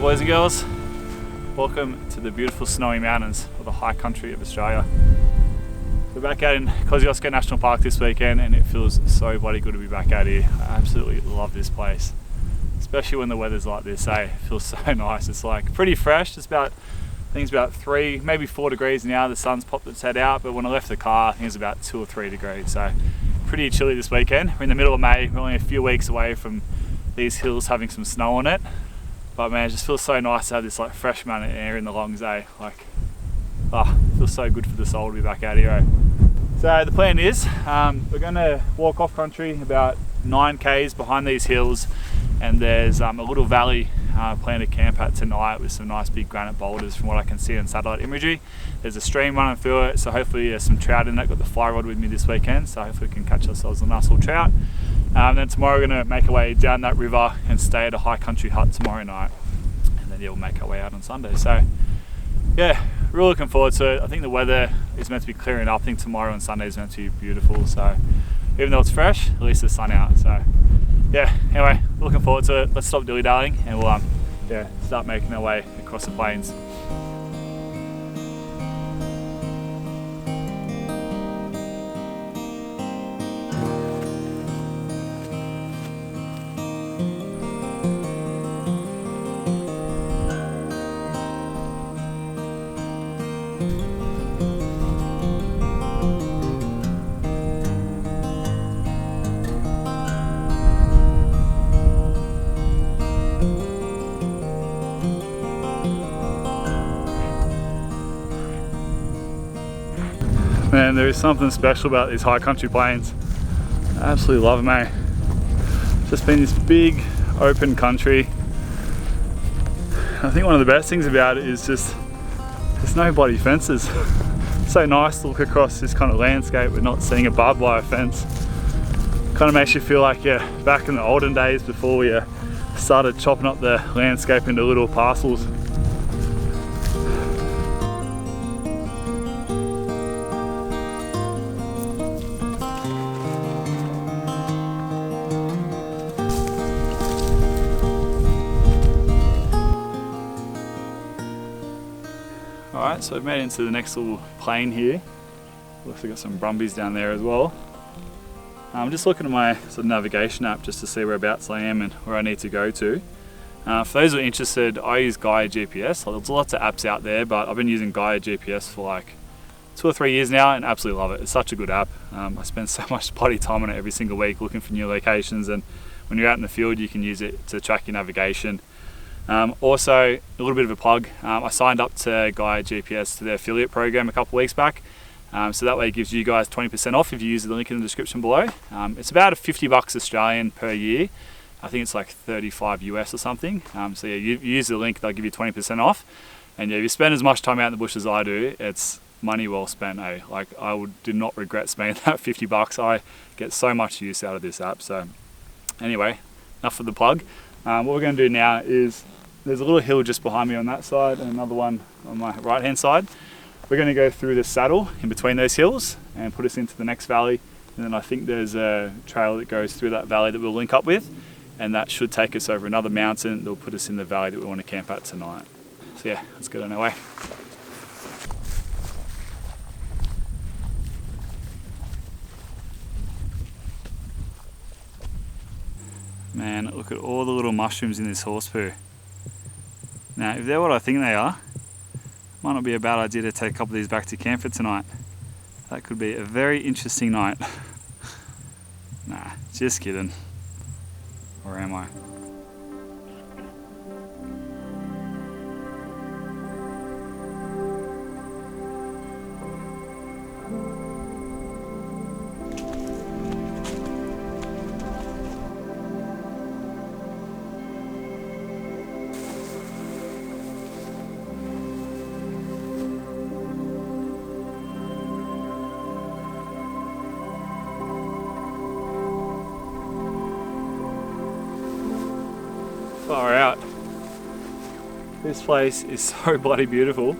boys and girls, welcome to the beautiful snowy mountains of the high country of Australia. We're back out in Kosciuszko National Park this weekend and it feels so bloody good to be back out here. I absolutely love this place, especially when the weather's like this, eh? It feels so nice. It's like pretty fresh. It's about, I think it's about 3, maybe 4 degrees now. The sun's popped its head out, but when I left the car, I think it's about 2 or 3 degrees. So pretty chilly this weekend. We're in the middle of May. We're only a few weeks away from these hills having some snow on it. But man, it just feels so nice to have this like fresh mountain air in the lungs, eh? Like, it feels so good for the soul to be back out here, eh? So the plan is, we're gonna walk off country about 9 k's behind these hills, and there's a little valley plan to camp at tonight with some nice big granite boulders from what I can see on satellite imagery. There's a stream running through it, so hopefully there's some trout in it. Got the fly rod with me this weekend, so hopefully we can catch ourselves a nice little trout. Then tomorrow we're going to make our way down that river and stay at a high country hut tomorrow night, and then we'll make our way out on Sunday. So yeah, really looking forward to it. I think the weather is meant to be clearing up. I think tomorrow and Sunday is meant to be beautiful, so even though it's fresh, at least there's sun out. So yeah, anyway, looking forward to it. Let's stop dilly-dallying and we'll start making our way across the plains. Man, there is something special about these high country plains. I absolutely love them, eh? It's just been this big open country. I think one of the best things about it is just there's no bloody fences. It's so nice to look across this kind of landscape but not seeing a barbed wire fence. Kind of makes you feel like, yeah, back in the olden days before we started chopping up the landscape into little parcels. Alright, so I've made it into the next little plain here. Looks like I've got some brumbies down there as well. I'm just looking at my sort of navigation app just to see whereabouts I am and where I need to go to. For those who are interested, I use Gaia GPS. There's lots of apps out there, but I've been using Gaia GPS for like 2 or 3 years now and absolutely love it. It's such a good app. I spend so much bloody time on it every single week looking for new locations, and when you're out in the field you can use it to track your navigation. Also, a little bit of a plug, I signed up to Gaia GPS to their affiliate program a couple of weeks back, so that way it gives you guys 20% off if you use the link in the description below. It's about $50 Australian per year. I think it's like 35 US or something. So yeah, you use the link, they'll give you 20% off, and yeah, if you spend as much time out in the bush as I do, it's money well spent, eh? Like, I do not regret spending that $50. I get so much use out of this app. So anyway, enough of the plug. What we're going to do now is, there's a little hill just behind me on that side and another one on my right hand side. We're going to go through the saddle in between those hills and put us into the next valley, and then I think there's a trail that goes through that valley that we'll link up with, and that should take us over another mountain that will put us in the valley that we want to camp at tonight. So yeah, let's get on our way. Man, look at all the little mushrooms in this horse poo. Now, if they're what I think they are, might not be a bad idea to take a couple of these back to camp for tonight. That could be a very interesting night. Nah, just kidding. Or am I? Far out. This place is so bloody beautiful.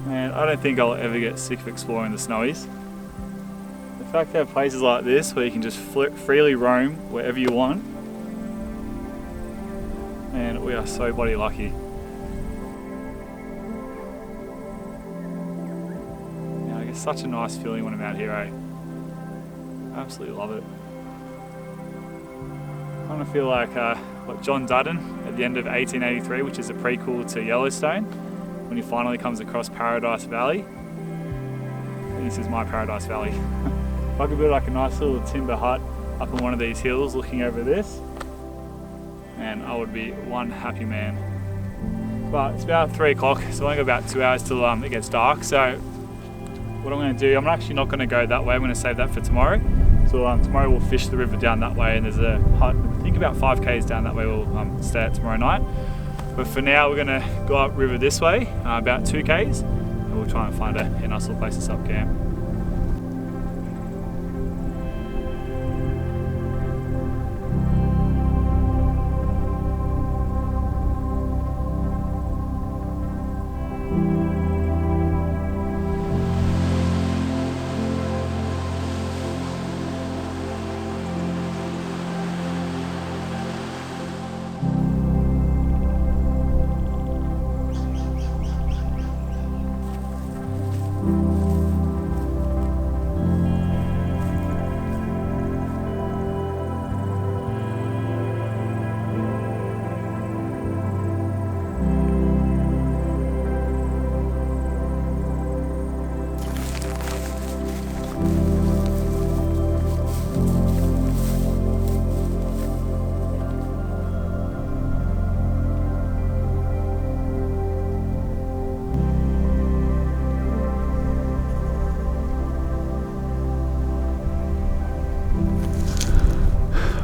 And I don't think I'll ever get sick of exploring the Snowies. The fact to have places like this where you can just freely roam wherever you want and we are so bloody lucky. Yeah, I get such a nice feeling when I'm out here, eh? I absolutely love it. I kind of feel like what John Dutton at the end of 1883, which is a prequel to Yellowstone, when he finally comes across Paradise Valley. And this is my Paradise Valley. If I could build like a nice little timber hut up on one of these hills looking over this, and I would be one happy man. But it's about 3 o'clock, so I've only got about 2 hours till it gets dark. So what I'm going to do, I'm actually not going to go that way, I'm going to save that for tomorrow. So tomorrow we'll fish the river down that way, and there's a hut, I think about 5 k's down that way we'll stay at tomorrow night. But for now we're going to go up river this way, about 2 k's, and we'll try and find a nice little place to sub camp.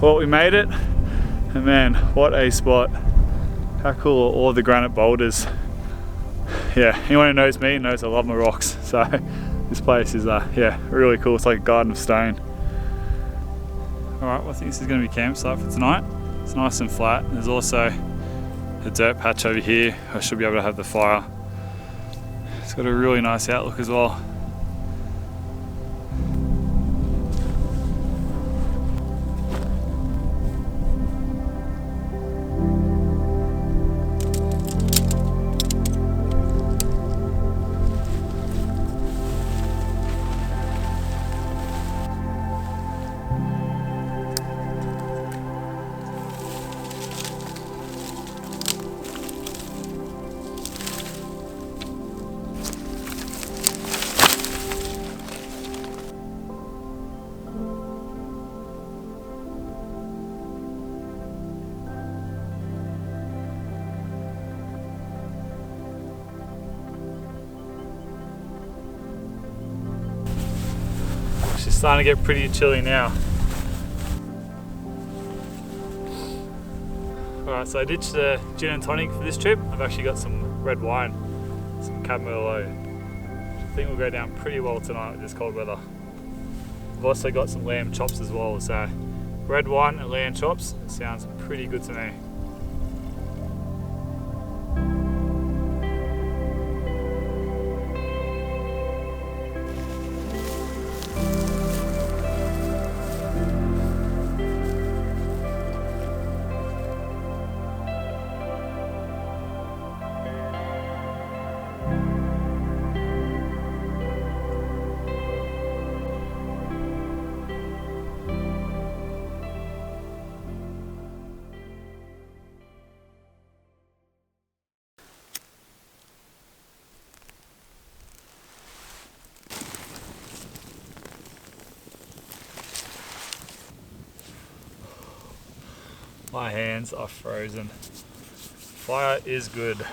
Well, we made it, and man, what a spot. How cool are all the granite boulders. Yeah, anyone who knows me knows I love my rocks, so this place is yeah, really cool. It's like a garden of stone. Alright, well, I think this is going to be campsite for tonight. It's nice and flat. There's also a dirt patch over here. I should be able to have the fire. It's got a really nice outlook as well. It's starting to get pretty chilly now. Alright, so I ditched the gin and tonic for this trip. I've actually got some red wine, some Cab Merlot. I think we'll go down pretty well tonight with this cold weather. I've also got some lamb chops as well, so red wine and lamb chops sounds pretty good to me. My hands are frozen. Fire is good.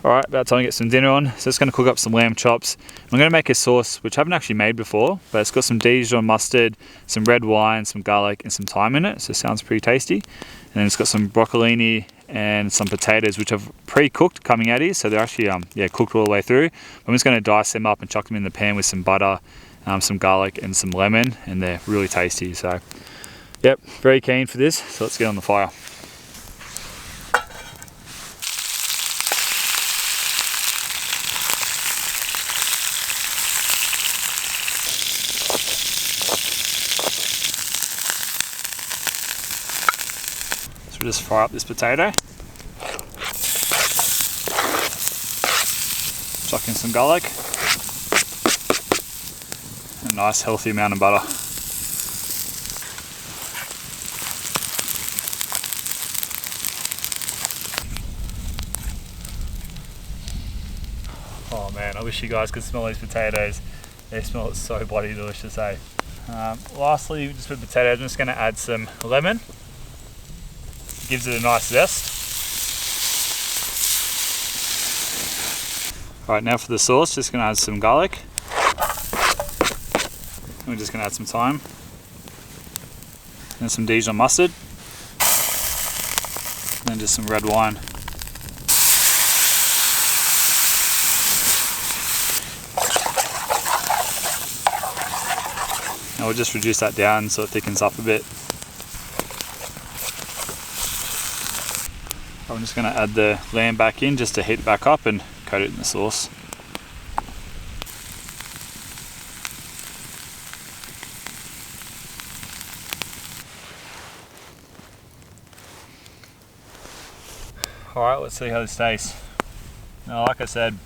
Alright, about time to get some dinner on. So just going to cook up some lamb chops. I'm going to make a sauce which I haven't actually made before, but it's got some Dijon mustard, some red wine, some garlic and some thyme in it, so it sounds pretty tasty. And then it's got some broccolini and some potatoes which I've pre-cooked coming out here, so they're actually yeah, cooked all the way through. I'm just going to dice them up and chuck them in the pan with some butter, some garlic and some lemon, and they're really tasty. So yep, very keen for this, so let's get on the fire. we'll just fry up this potato. Chuck in some garlic. A nice healthy amount of butter. Oh man, I wish you guys could smell these potatoes. They smell so bloody delicious, eh? Lastly, just with potatoes, I'm just going to add some lemon. Gives it a nice zest. Alright, now for the sauce, just going to add some garlic. We're just going to add some thyme. And some Dijon mustard. And then just some red wine. And we'll just reduce that down so it thickens up a bit. I'm just going to add the lamb back in just to heat it back up and coat it in the sauce. Alright, let's see how this tastes. Now, like I said,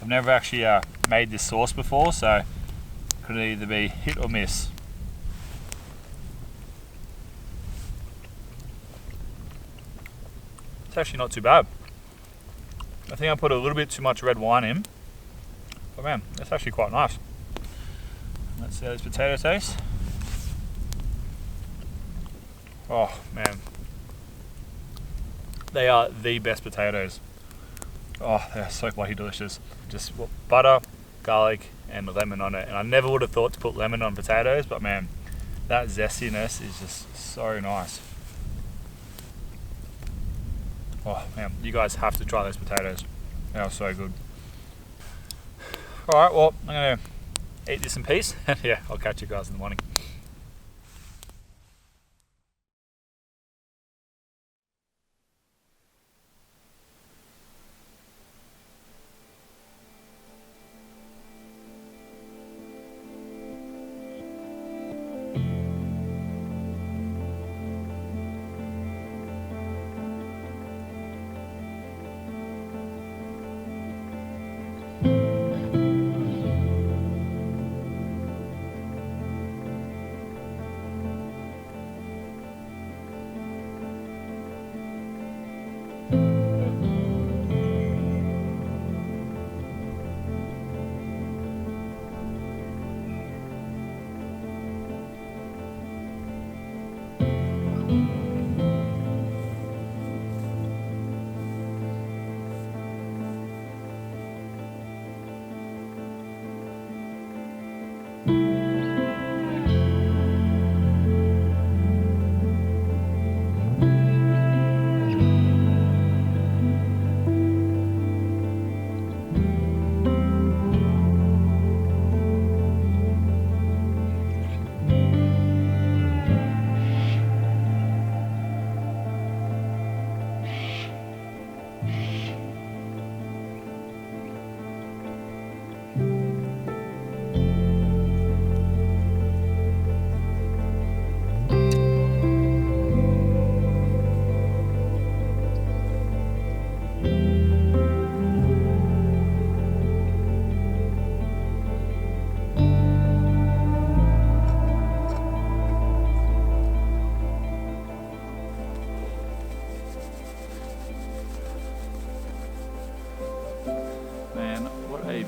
I've never actually made this sauce before, so it could either be hit or miss. It's actually not too bad. I think I put a little bit too much red wine in, but man, that's actually quite nice. Let's see how this potato tastes. Oh man, they are the best potatoes. Oh, they're so bloody delicious. Just butter, garlic, and lemon on it. And I never would have thought to put lemon on potatoes, but man, that zestiness is just so nice. Oh man, you guys have to try those potatoes. They are so good. Alright, well, I'm going to eat this in peace. Yeah, I'll catch you guys in the morning.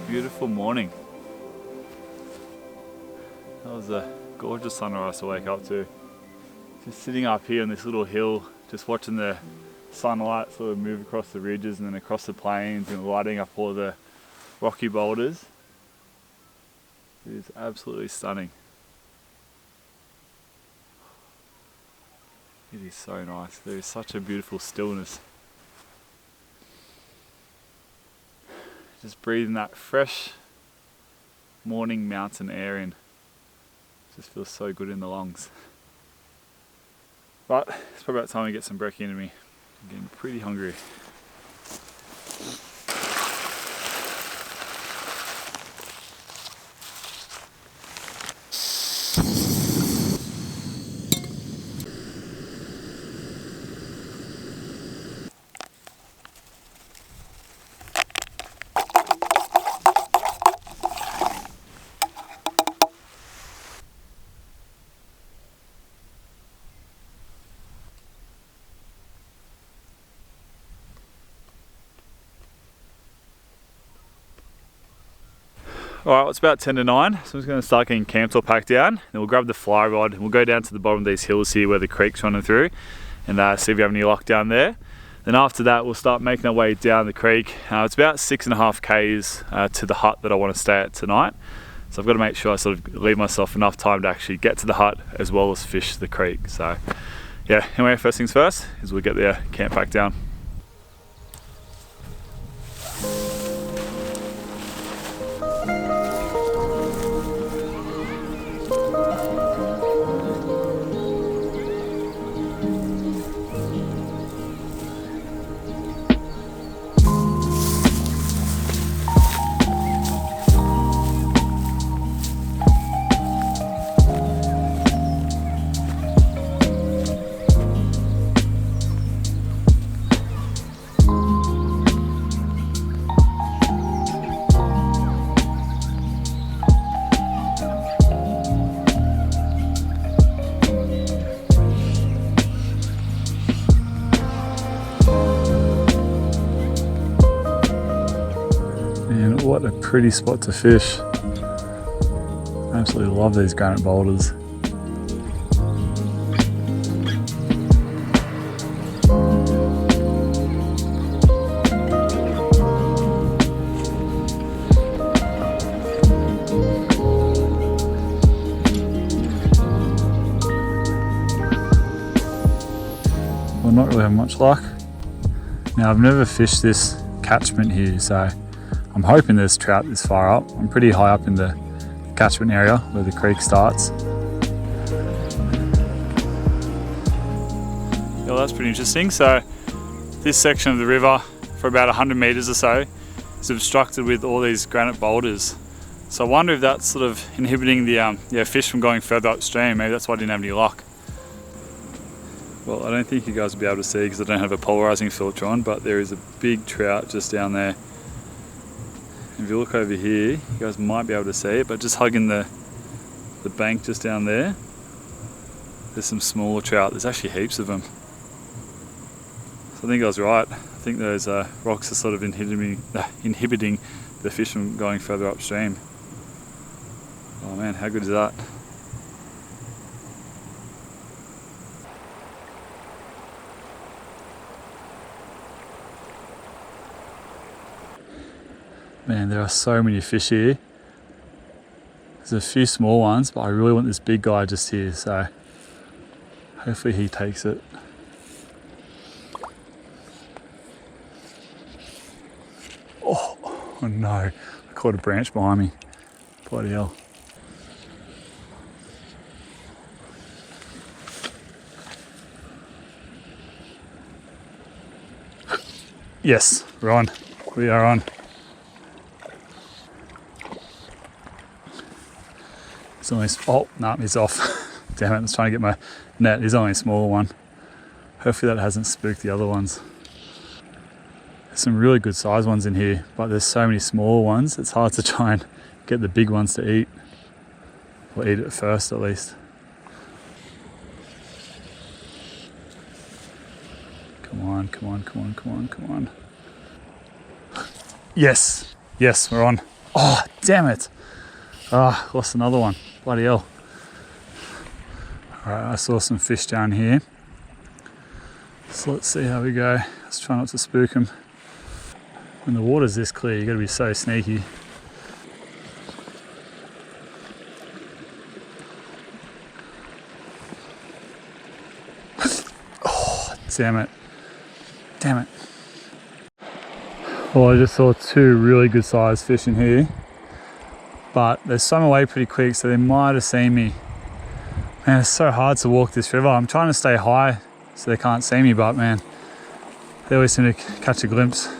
Beautiful morning. That was a gorgeous sunrise to wake up to. Just sitting up here on this little hill, just watching the sunlight sort of move across the ridges and then across the plains and lighting up all the rocky boulders. It is absolutely stunning. It is so nice. There is such a beautiful stillness. Just breathing that fresh morning mountain air in. Just feels so good in the lungs. But it's probably about time we get some brekkie into me. I'm getting pretty hungry. Alright, well, it's about 10 to 9, so I'm just going to start getting camped or packed down. Then we'll grab the fly rod and we'll go down to the bottom of these hills here where the creek's running through and see if we have any luck down there. Then after that, we'll start making our way down the creek. It's about 6.5 k's to the hut that I want to stay at tonight. So I've got to make sure I sort of leave myself enough time to actually get to the hut as well as fish the creek. So yeah, anyway, first things first is we'll get the camp packed down. Man, what a pretty spot to fish. I absolutely love these granite boulders. Well, not really having much luck. Now, I've never fished this catchment here, so I'm hoping there's trout this far up. I'm pretty high up in the catchment area where the creek starts. Yeah, well, that's pretty interesting. So this section of the river for about 100 meters or so is obstructed with all these granite boulders. So I wonder if that's sort of inhibiting the fish from going further upstream. Maybe that's why I didn't have any luck. Well, I don't think you guys will be able to see because I don't have a polarizing filter on, but there is a big trout just down there. If you look over here, you guys might be able to see it, but just hugging the bank just down there, there's some smaller trout. There's actually heaps of them. So I think I was right. I think those rocks are sort of inhibiting the fish from going further upstream. Oh man, how good is that? Man, there are so many fish here. There's a few small ones, but I really want this big guy just here, so hopefully he takes it. Oh no, I caught a branch behind me. Bloody hell. Yes, we're on. We are on. Oh, no, he's off. Damn it, I was trying to get my net. He's only a small one. Hopefully that hasn't spooked the other ones. There's some really good sized ones in here, but there's so many small ones, it's hard to try and get the big ones to eat. Or eat it first at least. Come on, come on, come on, come on, come on. Yes, yes, we're on. Oh, damn it. Ah, lost another one. Bloody hell. Alright, I saw some fish down here. So let's see how we go. Let's try not to spook them. When the water's this clear, you gotta be so sneaky. Oh, damn it. Damn it. Well, I just saw two really good sized fish in here. But they swam away pretty quick, so they might have seen me. Man, it's so hard to walk this river. I'm trying to stay high so they can't see me, but man, they always seem to catch a glimpse. I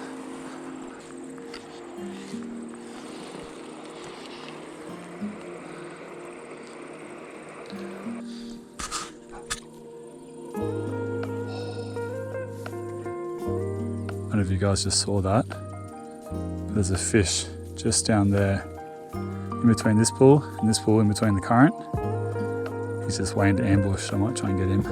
don't know if you guys just saw that. There's a fish just down there. In between this pool and this pool in between the current. He's just waiting to ambush, so I might try and get him.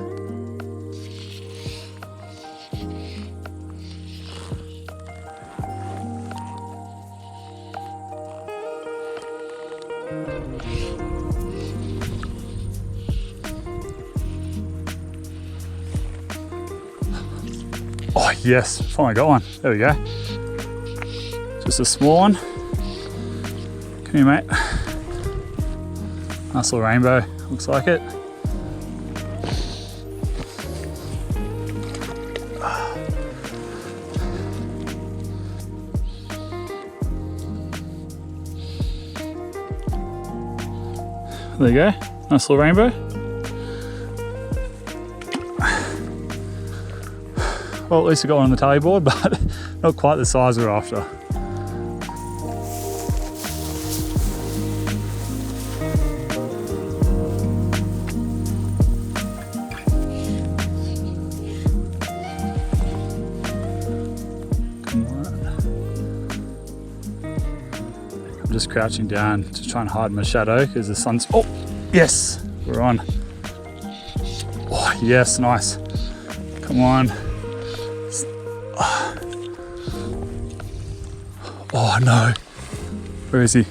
Oh yes, finally got one. There we go. Just a small one. Come here, mate. Nice little rainbow, looks like it. There you go, nice little rainbow. Well, at least we got one on the tally board, but not quite the size we're after. I'm just crouching down to try and hide my shadow because the sun's, oh, yes, we're on. Oh, yes, nice. Come on. Oh no, where is he?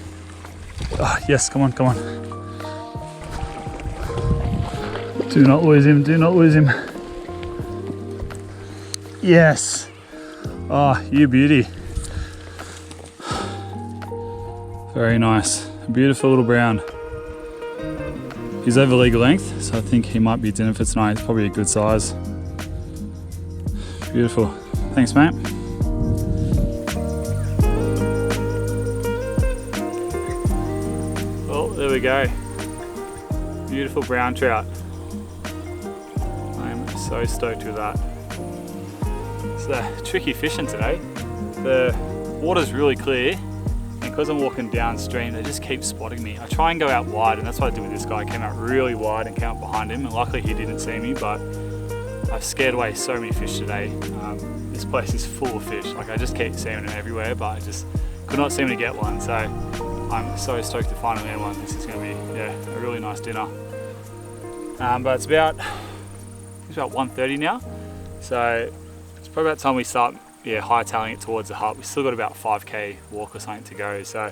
Oh, yes, come on, come on. Do not lose him, do not lose him. Yes. Oh, you beauty. Very nice, beautiful little brown. He's over legal length, so I think he might be dinner for tonight. It's probably a good size. Beautiful, thanks mate. Well, there we go. Beautiful brown trout. I am so stoked with that. It's tricky fishing today. The water's really clear, and because I'm walking downstream, they just keep spotting me. I try and go out wide, and that's what I did with this guy. I came out really wide and came up behind him, and luckily he didn't see me, but I've scared away so many fish today. This place is full of fish. Like, I just keep seeing them everywhere, but I just could not seem to get one. So I'm so stoked to finally land one. This is going to be, yeah, a really nice dinner. But it's about 1:30 now, so it's probably about time we start hightailing it towards the hut. We've still got about 5k walk or something to go, so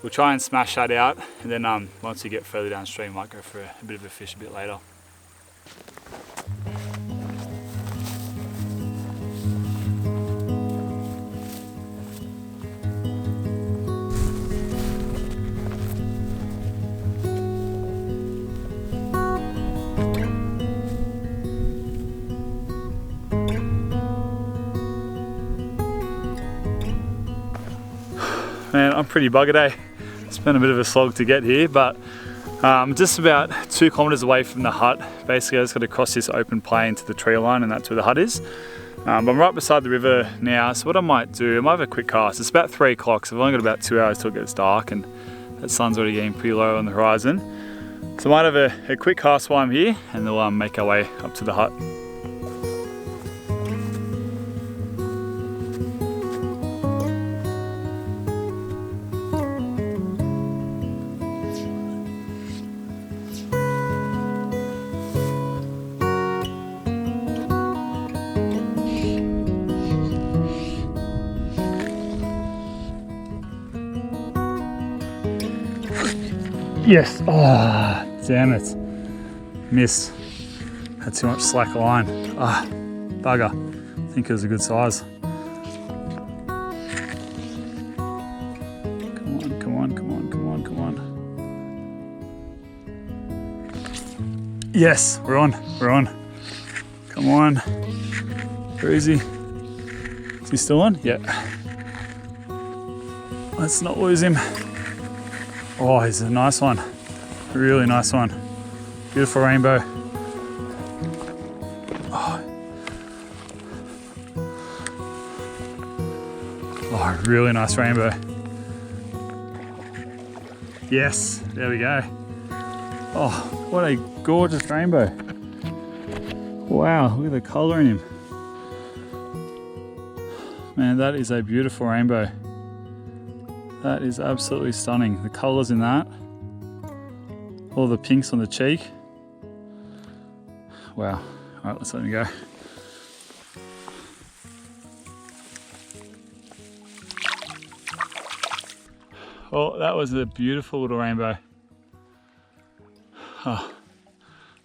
we'll try and smash that out, and then once we get further downstream, might go for a bit of a fish a bit later. Man, I'm pretty buggered, eh? It's been a bit of a slog to get here, but just about 2 kilometers away from the hut. Basically, I just got to cross this open plain to the tree line, and that's where the hut is. But I'm right beside the river now, so what I might do, I might have a quick cast. It's about 3 o'clock, so I've only got about 2 hours till it gets dark, and that sun's already getting pretty low on the horizon. So I might have a quick cast while I'm here, and then we'll make our way up to the hut. Yes, oh, damn it. Missed. Had too much slack line. Ah, bugger. I think it was a good size. Come on, come on, come on, come on, come on. Yes, we're on, we're on. Come on. Where is he? Is he still on? Yeah. Let's not lose him. Oh, he's a nice one. A really nice one. Beautiful rainbow. Oh, really nice rainbow. Yes, there we go. Oh, what a gorgeous rainbow. Wow, look at the colour in him. Man, that is a beautiful rainbow. That is absolutely stunning. The colours in that. All the pinks on the cheek. Wow. All right, let's let him go. Oh, that was a beautiful little rainbow. Oh,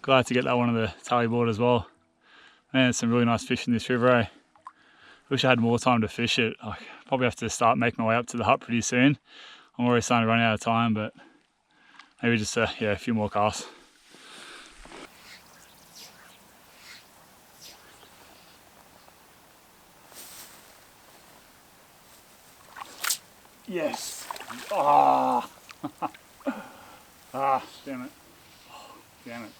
glad to get that one on the tally board as well. Man, there's some really nice fish in this river, eh? Wish I had more time to fish it. I probably have to start making my way up to the hut pretty soon. I'm already starting to run out of time, but maybe just a few more casts. Yes. Ah. Ah, damn it. Oh, damn it.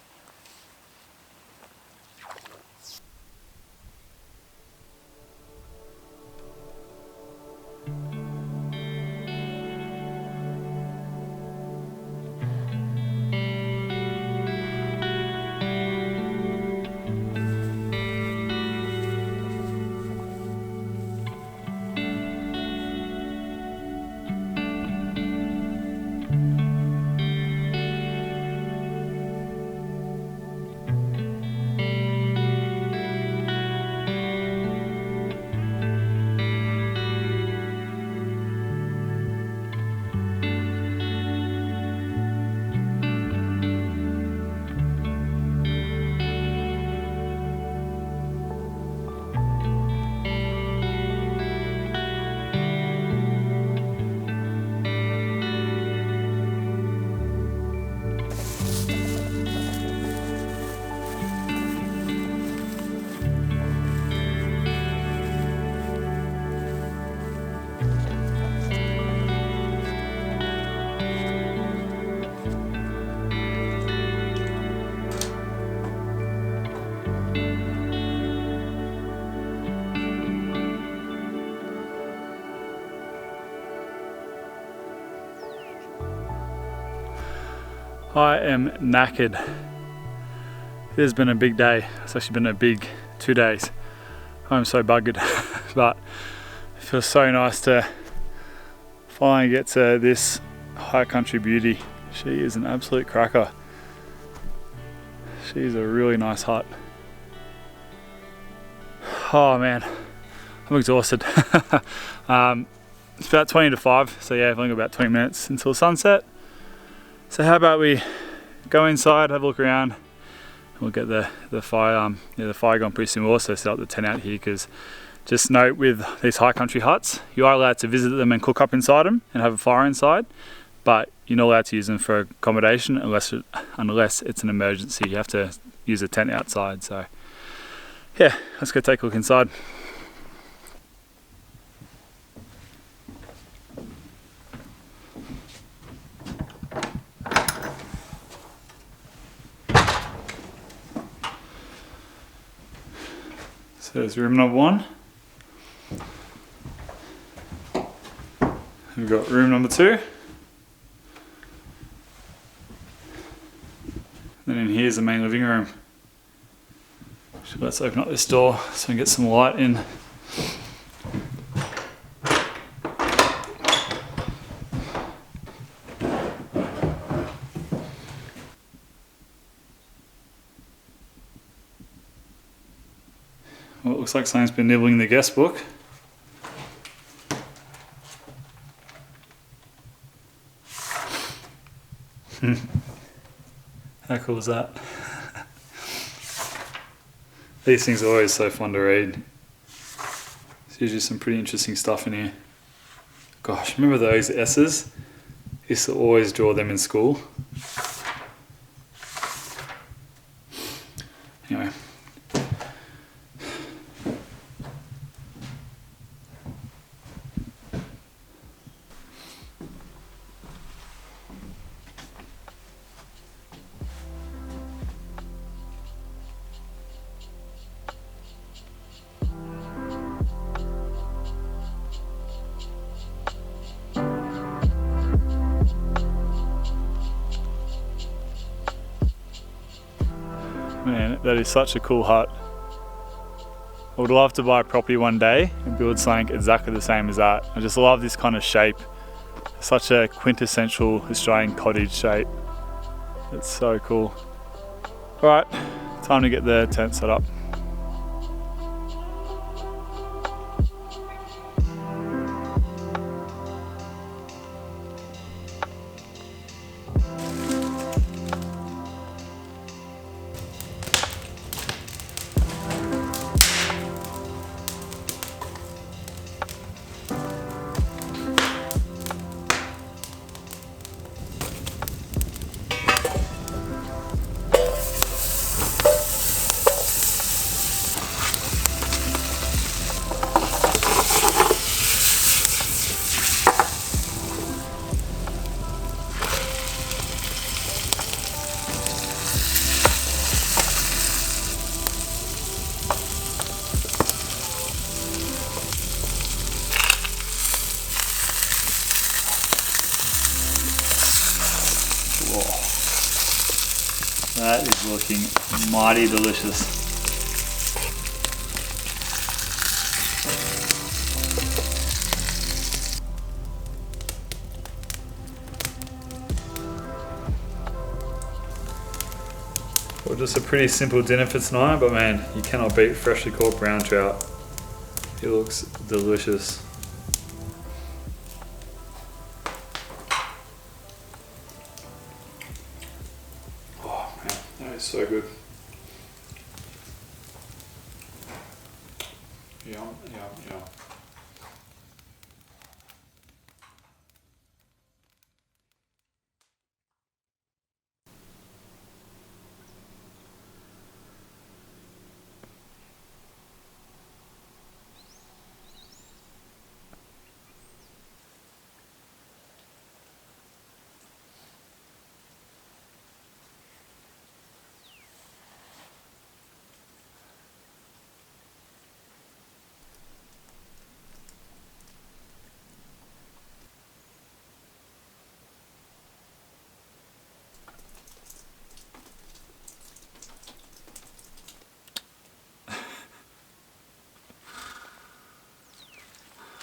I am knackered. It has been a big day. It's actually been a big 2 days. I'm so buggered, but it feels so nice to finally get to this high country beauty. She is an absolute cracker. She's a really nice hut. Oh man, I'm exhausted. It's about 20 to 5, so yeah, I've only got about 20 minutes until sunset. So how about we go inside, have a look around, and we'll get the fire the fire going pretty soon. We'll also set up the tent out here because just note with these high country huts, you are allowed to visit them and cook up inside them and have a fire inside, but you're not allowed to use them for accommodation unless it's an emergency. You have to use a tent outside. So yeah, let's go take a look inside. So there's room number 1. We've got room number 2. Then in here's the main living room. So let's open up this door so we can get some light in. Well, it looks like someone's been nibbling the guest book. How cool is that? These things are always so fun to read. There's usually some pretty interesting stuff in here. Gosh, remember those S's? I used to always draw them in school. Anyway. Man, that is such a cool hut. I would love to buy a property one day and build something exactly the same as that. I just love this kind of shape. It's such a quintessential Australian cottage shape. It's so cool. All right, time to get the tent set up. That is looking mighty delicious. Well, just a pretty simple dinner for tonight, but man, you cannot beat freshly caught brown trout. It looks delicious. Oh man, that is so good. Yum, yum, yum.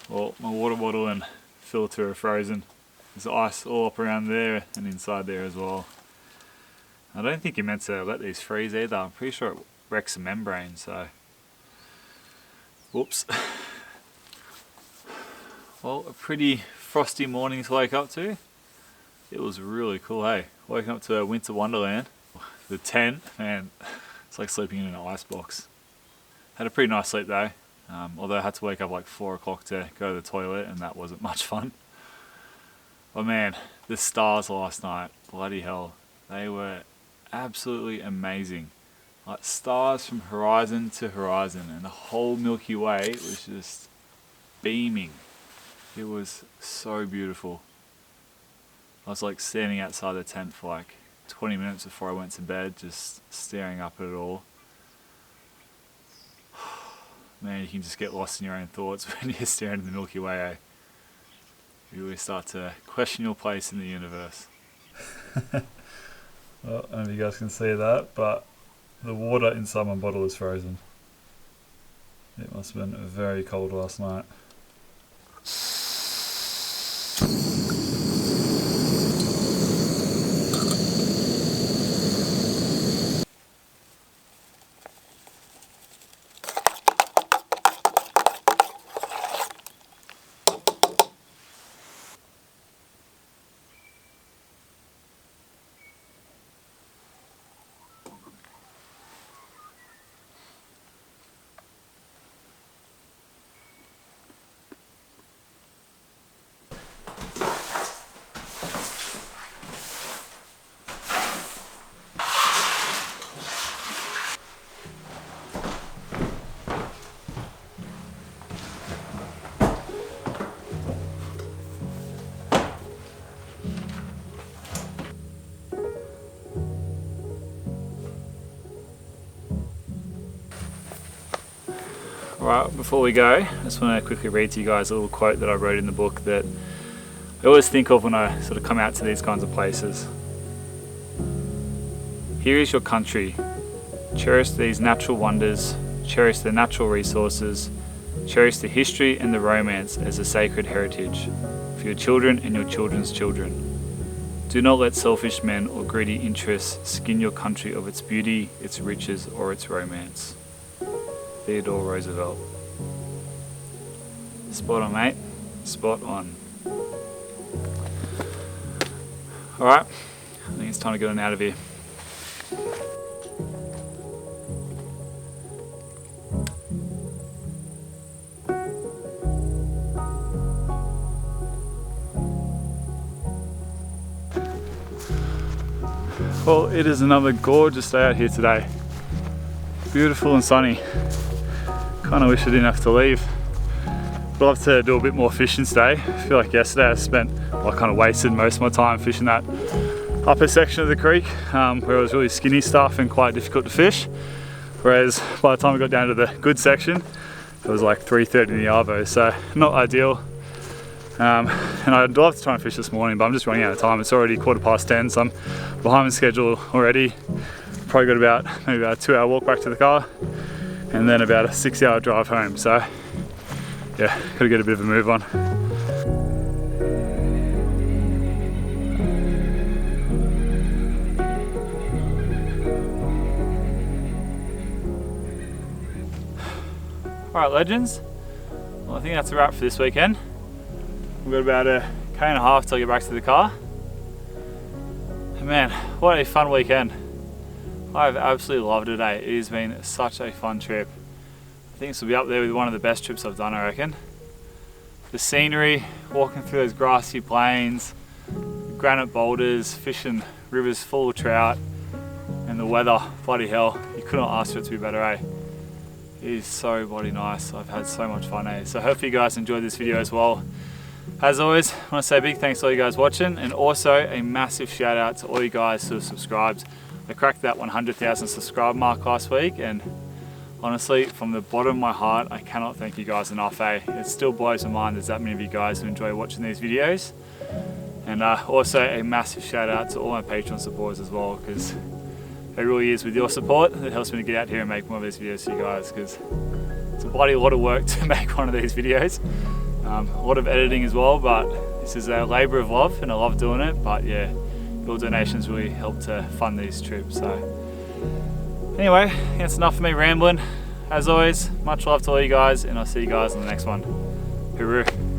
Well, my water bottle and filter are frozen. There's ice all up around there and inside there as well. I don't think you're meant to let these freeze either. I'm pretty sure it wrecks the membrane, so... Whoops. Well, a pretty frosty morning to wake up to. It was really cool, hey? Waking up to a winter wonderland. The tent, man, it's like sleeping in an ice box. Had a pretty nice sleep though. Although I had to wake up like 4 o'clock to go to the toilet, and that wasn't much fun. But man, the stars last night, bloody hell, they were absolutely amazing. Like stars from horizon to horizon, and the whole Milky Way was just beaming. It was so beautiful. I was like standing outside the tent for like 20 minutes before I went to bed, just staring up at it all. Man, you can just get lost in your own thoughts when you're staring at the Milky Way, eh? You really start to question your place in the universe. Well, I don't know if you guys can see that, but the water inside my bottle is frozen. It must have been very cold last night. Right, before we go, I just want to quickly read to you guys a little quote that I wrote in the book that I always think of when I sort of come out to these kinds of places. Here is your country. Cherish these natural wonders, cherish the natural resources, cherish the history and the romance as a sacred heritage for your children and your children's children. Do not let selfish men or greedy interests skin your country of its beauty, its riches, or its romance. Theodore Roosevelt. Spot on, mate. Spot on. Alright, I think it's time to get on out of here. Well, it is another gorgeous day out here today. Beautiful and sunny. Kind of wish I didn't have to leave. I'd love to do a bit more fishing today. I feel like yesterday I kind of wasted most of my time fishing that upper section of the creek where it was really skinny stuff and quite difficult to fish. Whereas by the time we got down to the good section, it was like 3:30 in the arvo, so not ideal. And I'd love to try and fish this morning, but I'm just running out of time. It's already 10:15, so I'm behind the schedule already. Probably got maybe about a 2-hour walk back to the car, and then about a 6-hour drive home. So yeah, gotta get a bit of a move on. Alright legends, well I think that's a wrap for this weekend. We've got about a K1.5 till I get back to the car. And man, what a fun weekend. I've absolutely loved it, eh? It has been such a fun trip. I think this will be up there with one of the best trips I've done, I reckon. The scenery, walking through those grassy plains, granite boulders, fishing rivers full of trout, and the weather, bloody hell, you couldn't ask for it to be better, eh? It is so bloody nice. I've had so much fun, eh? So hopefully you guys enjoyed this video as well. As always, I want to say a big thanks to all you guys watching, and also a massive shout out to all you guys who have subscribed. I cracked that 100,000 subscribe mark last week, and honestly, from the bottom of my heart, I cannot thank you guys enough, eh? It still blows my mind there's that many of you guys who enjoy watching these videos. And also a massive shout out to all my Patreon supporters as well, because it really is with your support that helps me to get out here and make more of these videos for you guys, because it's a bloody lot of work to make one of these videos. A lot of editing as well, but this is a labour of love and I love doing it. But yeah, your donations really help to fund these trips. So anyway, that's enough for me rambling. As always, much love to all you guys, and I'll see you guys in the next one. Hooroo.